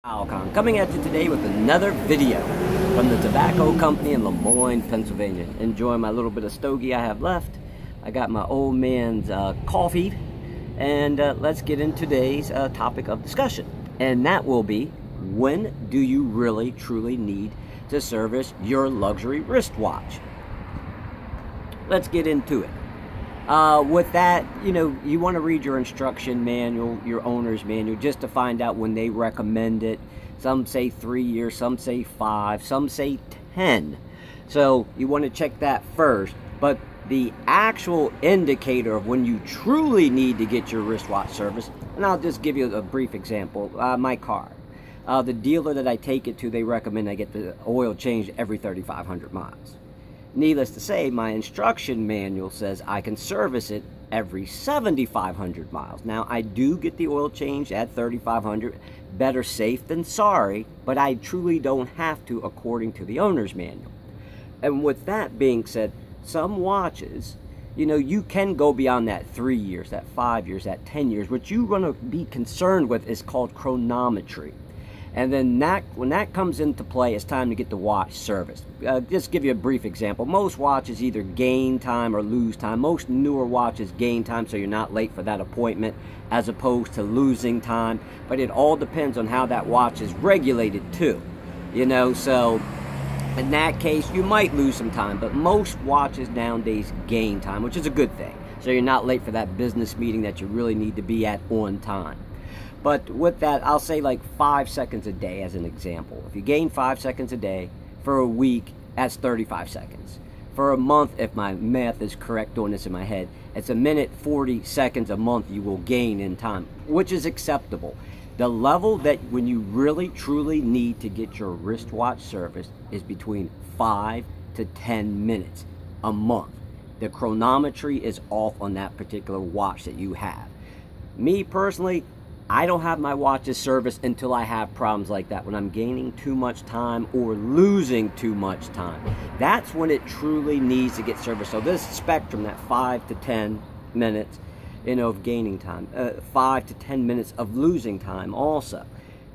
Alcon coming at you today with another video from the tobacco company in Lemoyne, Pennsylvania. Enjoying my little bit of stogie I have left. I got my old man's coffee, and let's get into today's topic of discussion, and that will be, when do you really truly need to service your luxury wristwatch? Let's get into it. With that, you want to read your instruction manual, your owner's manual, just to find out when they recommend it. Some say 3 years, some say 5, some say 10. So you want to check that first. But the actual indicator of when you truly need to get your wristwatch service, and I'll just give you a brief example. My car. The dealer that I take it to, they recommend I get the oil changed every 3,500 miles. Needless to say, my instruction manual says I can service it every 7,500 miles. Now, I do get the oil changed at 3,500. Better safe than sorry, but I truly don't have to according to the owner's manual. And with that being said, some watches, you can go beyond that 3 years, that 5 years, that 10 years. What you want to be concerned with is called chronometry. And then when that comes into play, it's time to get the watch serviced. Just give you a brief example. Most watches either gain time or lose time. Most newer watches gain time, so you're not late for that appointment, as opposed to losing time. But it all depends on how that watch is regulated too. So in that case, you might lose some time. But most watches nowadays gain time, which is a good thing. So you're not late for that business meeting that you really need to be at on time. But with that, I'll say like 5 seconds a day as an example. If you gain 5 seconds a day, for a week, that's 35 seconds. For a month, if my math is correct doing this in my head, it's 1 minute 40 seconds a month you will gain in time, which is acceptable. The level that when you really truly need to get your wristwatch serviced is between 5 to 10 minutes a month. The chronometry is off on that particular watch that you have. Me personally, I don't have my watches serviced until I have problems like that, when I'm gaining too much time or losing too much time. That's when it truly needs to get serviced. So this spectrum, that 5 to 10 minutes, of gaining time, 5 to 10 minutes of losing time also.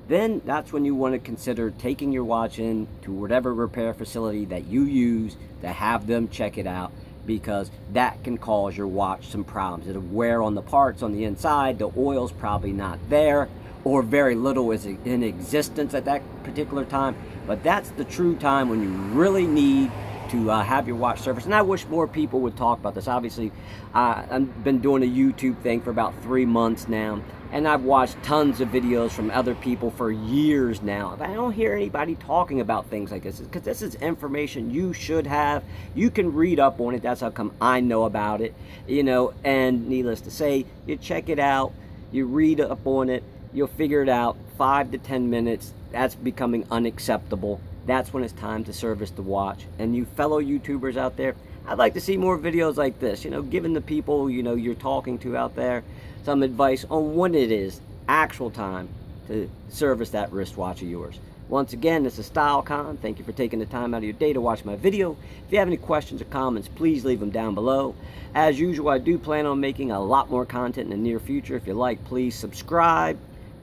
Then that's when you want to consider taking your watch in to whatever repair facility that you use to have them check it out, because that can cause your watch some problems. It'll wear on the parts on the inside, the oil's probably not there, or very little is in existence at that particular time. But that's the true time when you really need to have your watch serviced. And I wish more people would talk about this. Obviously, I've been doing a YouTube thing for about 3 months now, and I've watched tons of videos from other people for years now. But I don't hear anybody talking about things like this, because this is information you should have. You can read up on it. That's how come I know about it. And needless to say, you check it out, you read up on it, you'll figure it out. 5 to 10 minutes, that's becoming unacceptable. That's when it's time to service the watch. And you fellow YouTubers out there, I'd like to see more videos like this, giving the people, you're talking to out there some advice on when it is actual time to service that wristwatch of yours. Once again, this is StyleCon. Thank you for taking the time out of your day to watch my video. If you have any questions or comments, please leave them down below. As usual, I do plan on making a lot more content in the near future. If you like, please subscribe.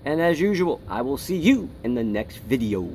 And as usual, I will see you in the next video.